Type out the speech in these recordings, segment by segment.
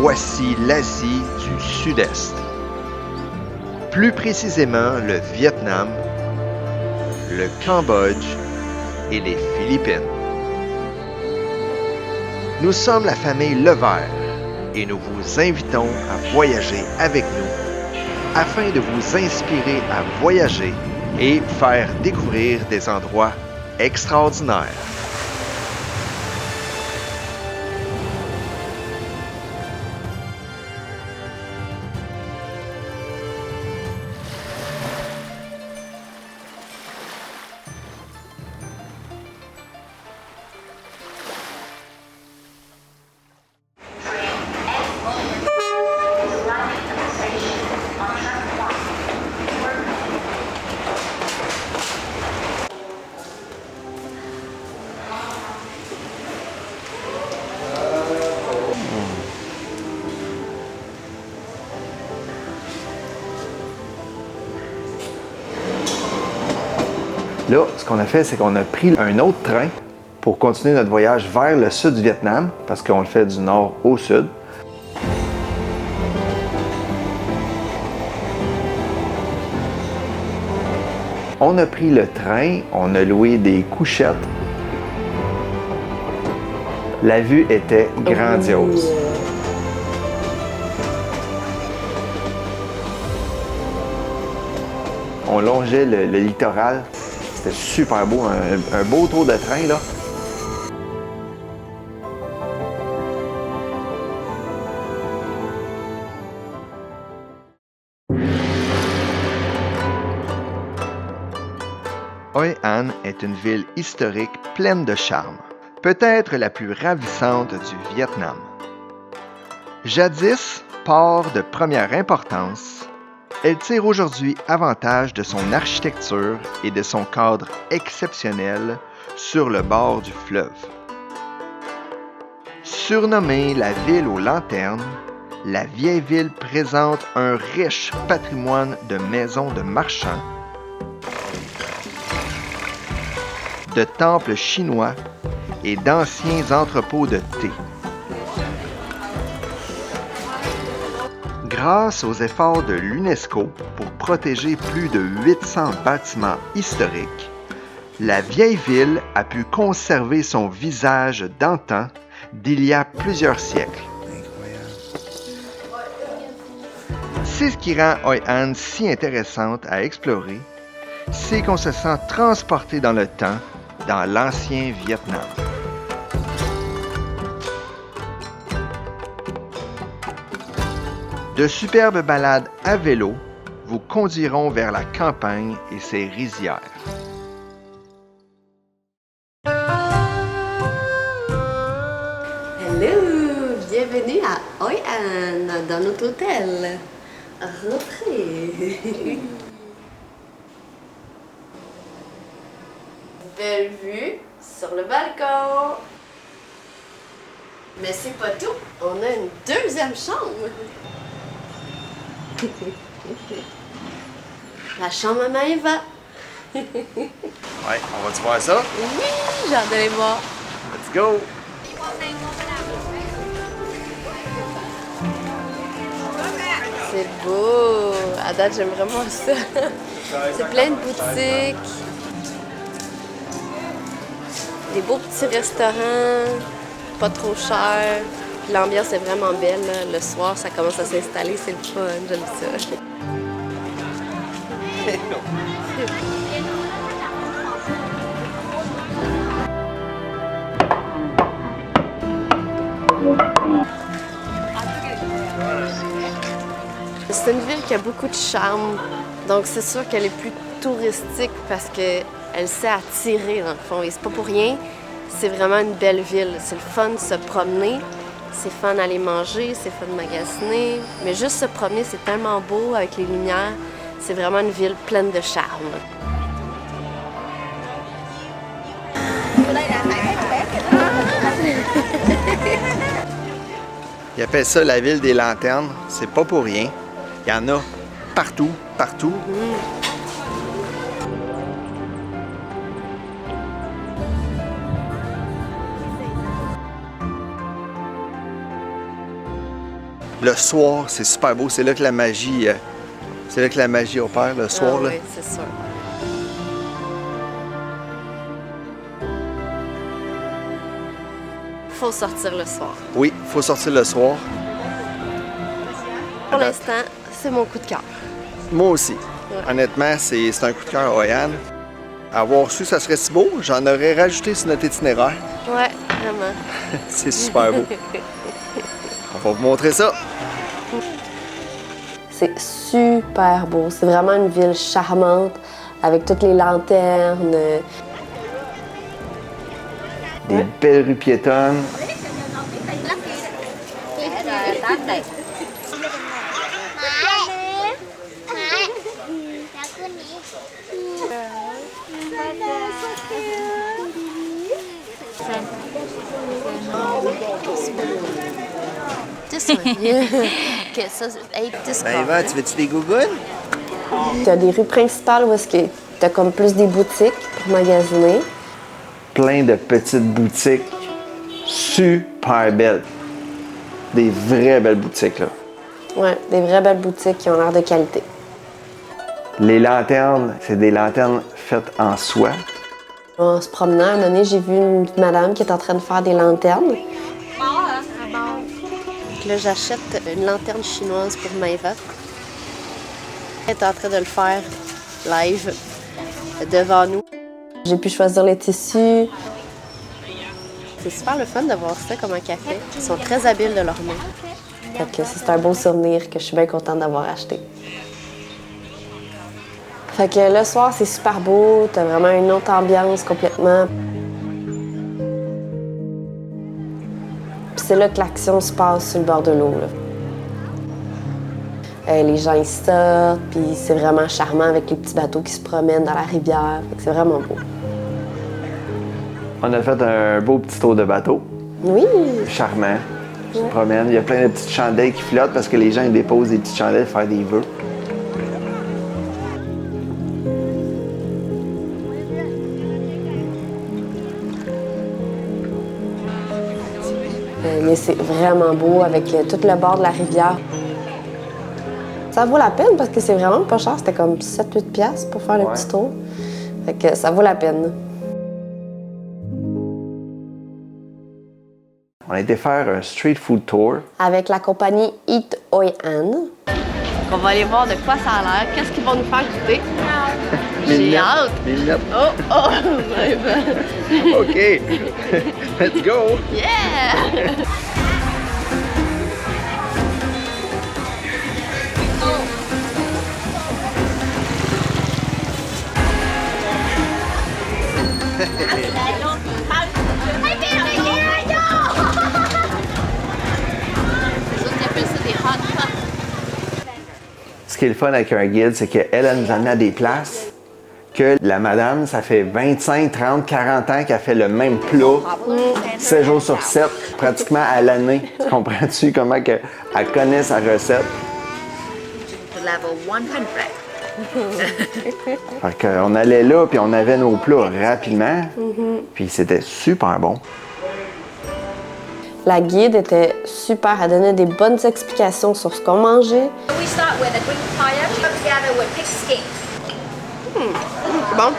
voici l'Asie du Sud-Est. Plus précisément le Vietnam, le Cambodge et les Philippines. Nous sommes la famille Levert et nous vous invitons à voyager avec nous afin de vous inspirer à voyager et faire découvrir des endroits extraordinaires. Là, ce qu'on a fait, c'est qu'on a pris un autre train pour continuer notre voyage vers le sud du Vietnam, parce qu'on le fait du nord au sud. On a pris le train, on a loué des couchettes. La vue était grandiose. On longeait le littoral. C'était super beau, un beau tour de train, là. Hoi An est une ville historique pleine de charme, peut-être la plus ravissante du Vietnam. Jadis port de première importance, elle tire aujourd'hui avantage de son architecture et de son cadre exceptionnel sur le bord du fleuve. Surnommée la ville aux lanternes, la vieille ville présente un riche patrimoine de maisons de marchands, de temples chinois et d'anciens entrepôts de thé. Grâce aux efforts de l'UNESCO pour protéger plus de 800 bâtiments historiques, la vieille ville a pu conserver son visage d'antan d'il y a plusieurs siècles. C'est ce qui rend Hoi An si intéressante à explorer, c'est qu'on se sent transporté dans le temps, dans l'ancien Vietnam. De superbes balades à vélo vous conduiront vers la campagne et ses rizières. Hello! Bienvenue à Hoi An, dans notre hôtel. Rentrez! Belle vue sur le balcon. Mais c'est pas tout, on a une deuxième chambre. La chambre à Maëva. Ouais, on va-tu voir ça? Oui, j'ai hâte d'aller voir. Let's go! C'est beau. À date, j'aime vraiment ça. C'est plein de boutiques. Des beaux petits restaurants, pas trop cher. Puis l'ambiance est vraiment belle. Là. Le soir, ça commence à s'installer, c'est le fun. J'aime ça. C'est une ville qui a beaucoup de charme, donc c'est sûr qu'elle est plus touristique parce qu'elle sait attirer dans le fond. Et c'est pas pour rien, c'est vraiment une belle ville. C'est le fun de se promener, c'est fun d'aller manger, c'est fun de magasiner. Mais juste se promener, c'est tellement beau avec les lumières. C'est vraiment une ville pleine de charme. Ils appellent ça la ville des lanternes. C'est pas pour rien. Il y en a partout, partout. Le soir, c'est super beau. C'est là que la magie, opère, le soir. Là. Oui, c'est sûr. Faut sortir le soir. Oui, il faut sortir le soir. Pour l'instant, c'est mon coup de cœur. Moi aussi. Ouais. Honnêtement, c'est un coup de cœur à Hawaiian. Avoir su que ça serait si beau, j'en aurais rajouté sur notre itinéraire. Ouais, vraiment. C'est super beau. On va vous montrer ça. C'est super beau. C'est vraiment une ville charmante avec toutes les lanternes. Des belles rues piétonnes. Eva, tu veux-tu des gougounes? Tu as des rues principales où est-ce que tu as comme plus des boutiques pour magasiner. Plein de petites boutiques super belles. Des vraies belles boutiques, là. Ouais, des vraies belles boutiques qui ont l'air de qualité. Les lanternes, c'est des lanternes faites en soie. En se promenant, à un moment donné, j'ai vu une madame qui est en train de faire des lanternes. Donc là, j'achète une lanterne chinoise pour Maëva. Elle est en train de le faire live devant nous. J'ai pu choisir les tissus. C'est super le fun de voir ça comme un café. Ils sont très habiles de leurs mains. Fait que c'est un beau souvenir que je suis bien contente d'avoir acheté. Fait que le soir, c'est super beau. T'as vraiment une autre ambiance complètement. Puis c'est là que l'action se passe sur le bord de l'eau. Les gens ils sortent, puis c'est vraiment charmant avec les petits bateaux qui se promènent dans la rivière. Fait que c'est vraiment beau. On a fait un beau petit tour de bateau. Oui! Charmant. Tu te promènes. Il y a plein de petites chandelles qui flottent parce que les gens ils déposent des petites chandelles pour faire des vœux. Mais c'est vraiment beau avec tout le bord de la rivière. Ça vaut la peine parce que c'est vraiment pas cher. C'était comme 7-8 piastres pour faire le petit tour. Fait que ça vaut la peine. On a été faire un street food tour. Avec la compagnie Eat Hoi An. On va aller voir de quoi ça a l'air. Qu'est-ce qu'ils vont nous faire goûter? J'ai hâte! Oh, oh! OK! Let's go! Yeah! Ce qui est le fun avec un guide, c'est qu'elle nous amène à des places que la madame, ça fait 25, 30, 40 ans qu'elle fait le même plat, 7 jours sur 7, pratiquement à l'année. Tu comprends-tu comment que elle connaît sa recette? Level 100. Fait qu'on allait là, puis on avait nos plats rapidement, puis c'était super bon. La guide était super, elle donnait des bonnes explications sur ce qu'on mangeait. We start with a green papaya together with pig skin. Bon,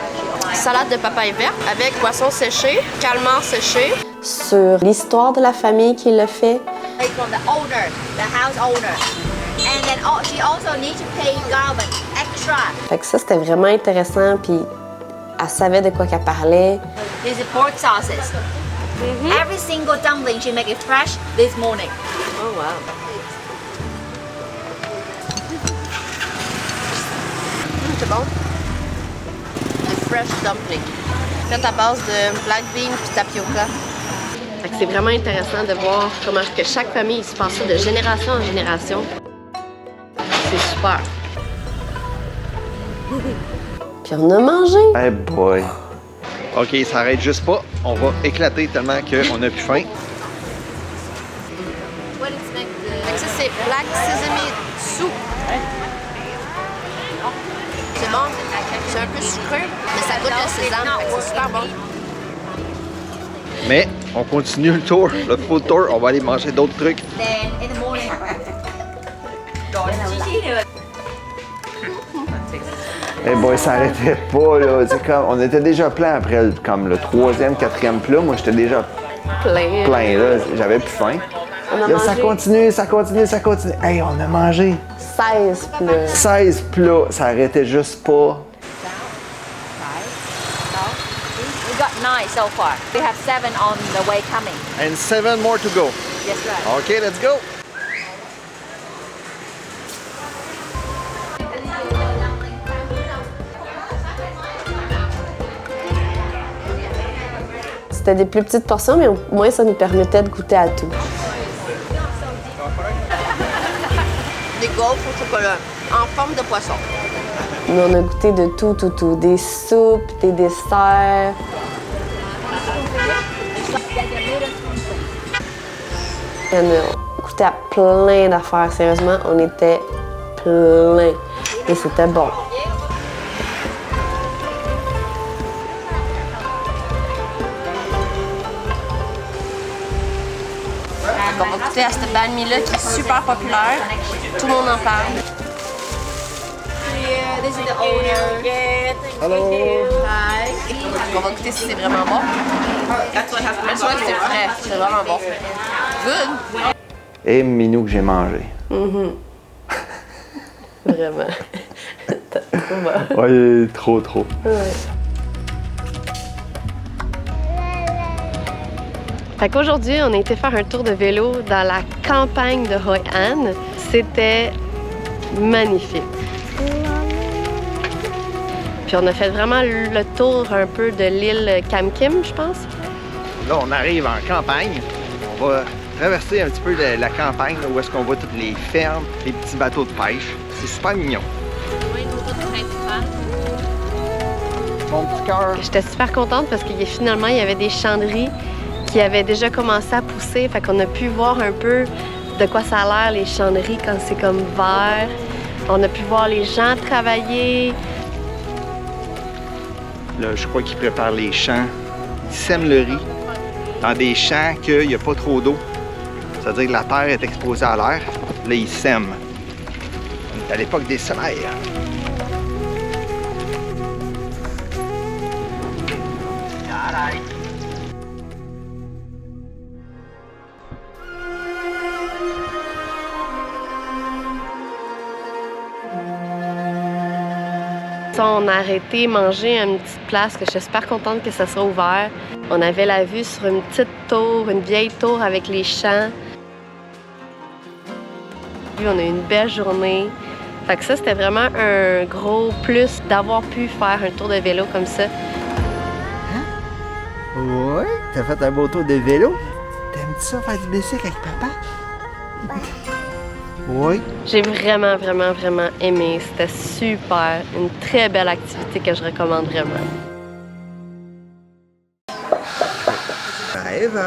salade de papaye verte avec poisson séché, calmar séché. Sur l'histoire de la famille qui le fait. From the owner, the house owner. And then she also needs to pay government extra. Fait que ça, c'était vraiment intéressant, puis elle savait de quoi qu'elle parlait. This is pork sauces. Every single dumpling she make it fresh this morning. Oh, wow. C'est bon. Le fresh dumpling. Fait à base de black bean puis tapioca. Fait que c'est vraiment intéressant de voir comment que chaque famille se passe ça de génération en génération. C'est super. Puis on a mangé. Hey boy! OK, ça arrête juste pas. On va éclater tellement qu'on a plus faim. Fait que ça, c'est black sesame soup. C'est bon. C'est un peu sucré, mais ça goûte le sésame. Fait que c'est super bon. Mais on continue le tour, le food tour. On va aller manger d'autres trucs. Then in the morning, Eh boy, ça arrêtait pas, là. C'est comme, on était déjà plein après comme le 3e, 4e plat. Moi, j'étais déjà plein, là. J'avais plus faim. On a Là, mangé ça continue, ça continue, ça continue. Hey, on a mangé 16 plats. 16 plats. Ça arrêtait juste pas. We got 9 so far. We have 7 on the way coming. And 7 more to go. Yes, right. OK, let's go. C'était des plus petites portions, mais au moins ça nous permettait de goûter à tout. Des gaufres au chocolat en forme de poisson. Nous, on a goûté de tout. Des soupes, des desserts. On a goûté à plein d'affaires. Sérieusement, on était plein. Et c'était bon. On va goûter à cette banh mi-là qui est super populaire. Tout le monde en parle. Yeah, this is the owner. Yeah, Hello. Hi. On va goûter si c'est vraiment bon. Mais soit c'est frais, c'est vraiment bon. Good! Et minou que j'ai mangé. Vraiment. Trop bon. Ouais, trop. Fait qu'aujourd'hui, on a été faire un tour de vélo dans la campagne de Hoi An. C'était magnifique. Puis on a fait vraiment le tour un peu de l'île Kam Kim, je pense. Là, on arrive en campagne. On va traverser un petit peu la campagne, là, où est-ce qu'on voit toutes les fermes, les petits bateaux de pêche. C'est super mignon. Mon petit cœur. J'étais super contente parce que finalement, il y avait des chandries qui avaient déjà commencé à pousser. Fait qu'on a pu voir un peu de quoi ça a l'air, les chandries, quand c'est comme vert. On a pu voir les gens travailler. Là, je crois qu'ils préparent les champs. Ils sèment le riz dans des champs qu'il n'y a pas trop d'eau. C'est-à-dire que la terre est exposée à l'air. Là, ils sèment. On est à l'époque des semailles. On a arrêté manger à une petite place que je suis super contente que ça soit ouvert. On avait la vue sur une petite tour, une vieille tour avec les champs. Puis on a eu une belle journée. Fait que ça, c'était vraiment un gros plus d'avoir pu faire un tour de vélo comme ça. Ouais, t'as fait un beau tour de vélo. T'aimes-tu ça faire du bicycle avec papa? Oui. J'ai vraiment aimé. C'était super. Une très belle activité que je recommande vraiment. Eva!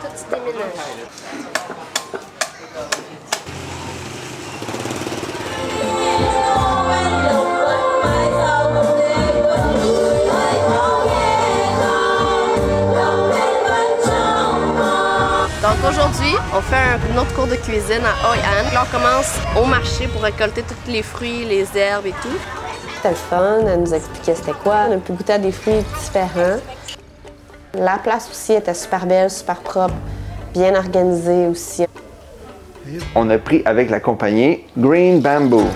Tout se déménage. Donc aujourd'hui, on fait un autre cours de cuisine à Hoi An. Là, on commence au marché pour récolter tous les fruits, les herbes et tout. C'était le fun, elle nous expliquait c'était quoi. On a pu goûter à des fruits différents. La place aussi était super belle, super propre, bien organisée aussi. On a pris avec la compagnie Green Bamboo.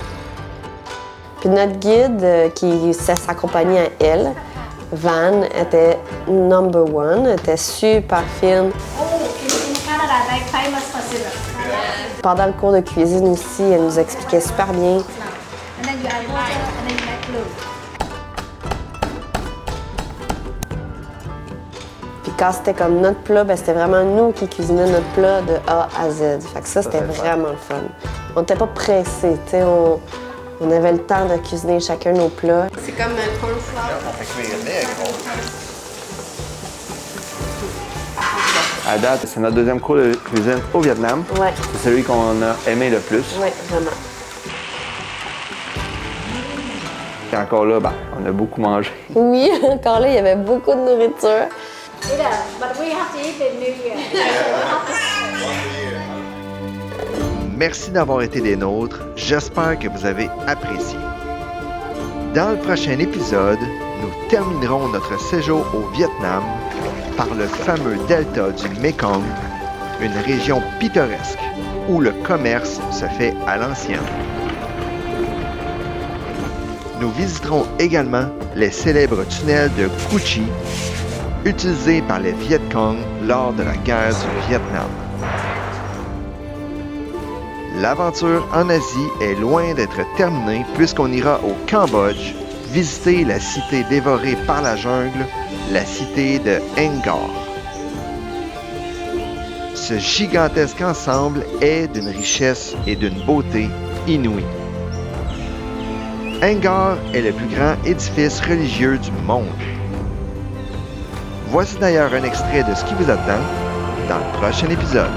Puis notre guide, qui c'est sa compagnie à elle, Van, était number one, elle était super fine. Pendant le cours de cuisine aussi, elle nous expliquait super bien. Puis quand c'était comme notre plat, ben c'était vraiment nous qui cuisinions notre plat de A à Z. Fait que ça, c'était vraiment le fun. On n'était pas pressés, tu sais, on avait le temps de cuisiner chacun nos plats. C'est comme le cornflower. À date, c'est notre deuxième cours de cuisine au Vietnam. Ouais. C'est celui qu'on a aimé le plus. Oui, vraiment. Puis encore là, on a beaucoup mangé. Oui, encore là, il y avait beaucoup de nourriture. But we have to eat in New Year. Merci d'avoir été des nôtres. J'espère que vous avez apprécié. Dans le prochain épisode, nous terminerons notre séjour au Vietnam par le fameux delta du Mekong, une région pittoresque où le commerce se fait à l'ancienne. Nous visiterons également les célèbres tunnels de Cu Chi, utilisés par les Viet Cong lors de la guerre du Vietnam. L'aventure en Asie est loin d'être terminée puisqu'on ira au Cambodge visiter la cité dévorée par la jungle, la cité de Angkor. Ce gigantesque ensemble est d'une richesse et d'une beauté inouïe. Angkor est le plus grand édifice religieux du monde. Voici d'ailleurs un extrait de ce qui vous attend dans le prochain épisode.